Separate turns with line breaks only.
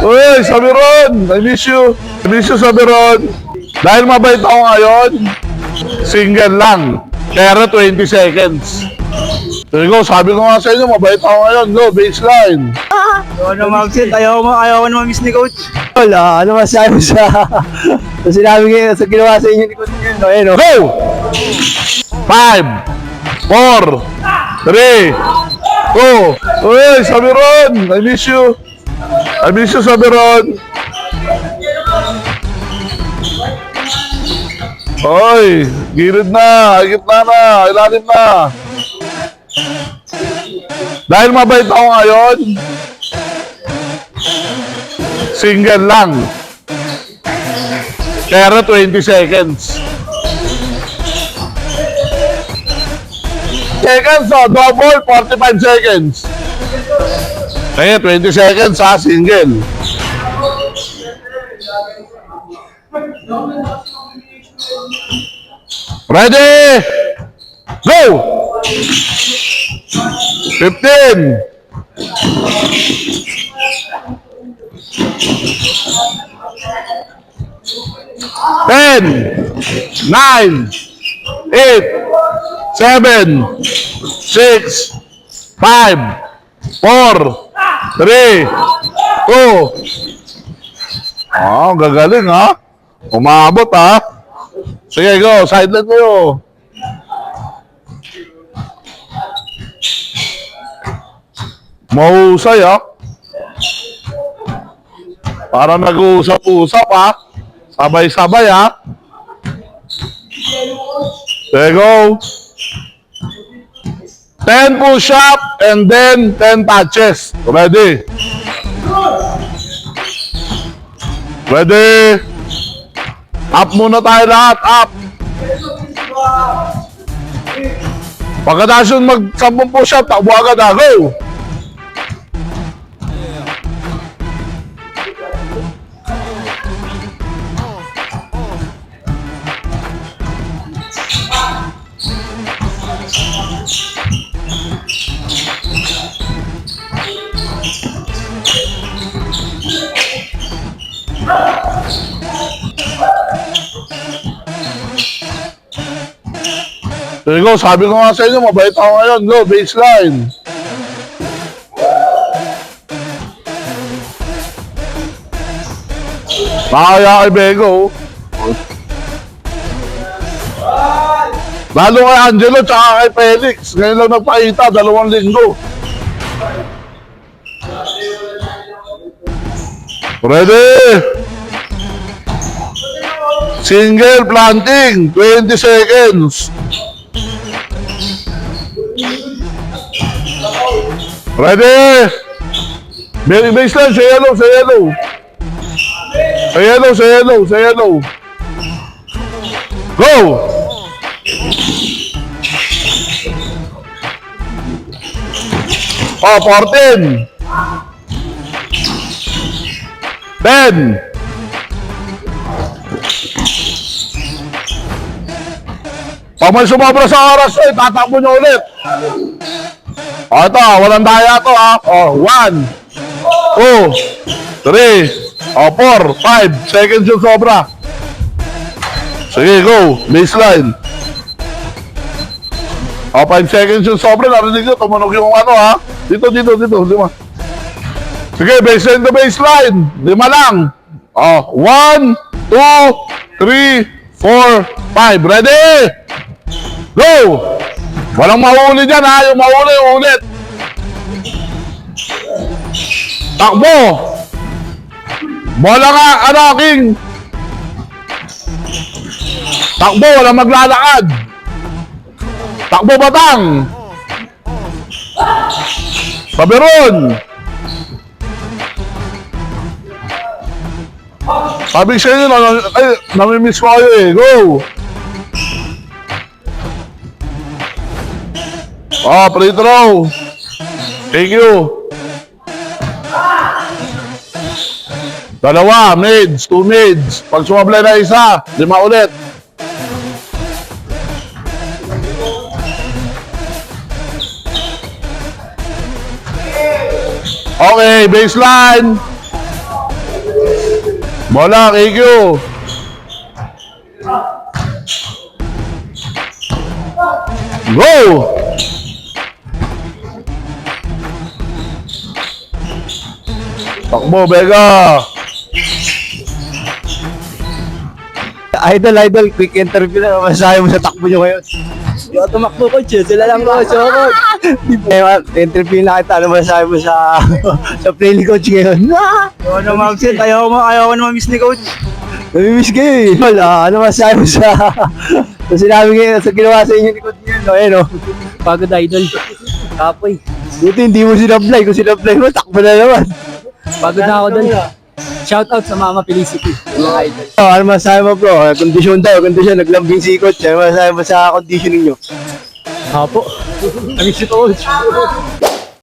Uy, Sabiron! I miss you. I miss you, Sabiron. Dahil mabait ako ngayon, single lang. Kaya 20 seconds. There you go, sabi ko nga sa inyo, mabait ako ngayon. Go, baseline.
Ayaw na mag-sit, ayaw ko na miss ni Coach. Wala, ano masabi mo sa sinabi ngayon, sa ginawa sa inyo ni Coach ngayon, no? Ayun, no?
Go! 5, 4, 3, 2. Uy, Sabiron! I miss you. I miss you, Sabiron. Oy, gilid na, gitna na, ilalim na. Dahil mabait ako ngayon, single lang. Kaya 20 seconds. Seconds, oh, double, 45 seconds. Kaya 20 seconds, ha, single. Ready? Go! 15. 10, 9, 8, 7, 6, 5, 4, 3, 2. Gagaling ha. Umabot ha. Sige, go. Sideline kayo. Mahusay ha. Para nag-uusap-usap ha. Sabay-sabay ha. There you go. 10 push-up and then 10 touches. Ready? Ready? Up muna tayo lahat. Up. Pagkatapos yun mag-10 push-up, takbo agad ha. Go! There you go, sabi ko nga sa inyo, mabait ako ngayon. Go, baseline. Makaya kay Bego. Lalo kay Angelo tsaka kay Felix. Ngayon lang nagpakita, 2 linggo. Ready? Single planting, 20 seconds. Ready? Baseline, sa yellow, sa yellow. Sa yellow, sa yellow, sa yellow. Go! Oh, 14. 10. Pag may sumobra sa oras, tatakbo nyo ulit. O, ito, walang daya to, ha. O, 1, 2, 3, o, 4, 5 seconds yung sobra. Sige, go. Baseline. O, 5 seconds yung sobra. Narinig nyo, tumunog yung ano, ha. Dito, dito, dito. 5. Sige, baseline to baseline. 5 lang. O, 1, 2, 3, 4, 5. Ready? Go! Walang mahuli dyan ha, yung mahuli, ulit. Takbo! Bola ka, ano, King? Takbo, walang maglalakad. Takbo, Batang! Sabiron! Sabi sa inyo, namimiss ko kayo eh, go! Oh, free throw. Thank you. 2 mids, 2 mids. Pag sumablay na isa, 5 ulit. Okay, baseline. Bola, KQ. Go! Takbo, Vega.
Idol, quick interview lang. Masasabi mo sa takbo nyo ngayon. Hindi ako tumakbo, coach. Sila lang, coach. Oh, coach. Interview na kita. Ano masasabi mo sa sa play ni coach ngayon? Ayaw na mag-sit. Ayaw ko na ma-miss ni coach. Namimiss kayo eh. Wala, ano masasabi mo sa sinabi ngayon, sa ginawa sa inyo ni coach ngayon? No, ayun, no?
Pagod idol. Kapoy.
Buti hindi mo sinablay. Kung sinablay mo, takbo na naman.
Pagod na ako doon. Shout out sa Mama Felicity. Mga idol.
Ano masasabi mo bro? Kondisyon daw, kondisyon. Naglambing si coach. Ano masasabi mo sa conditioning nyo?
Hapo. Namiss ito coach.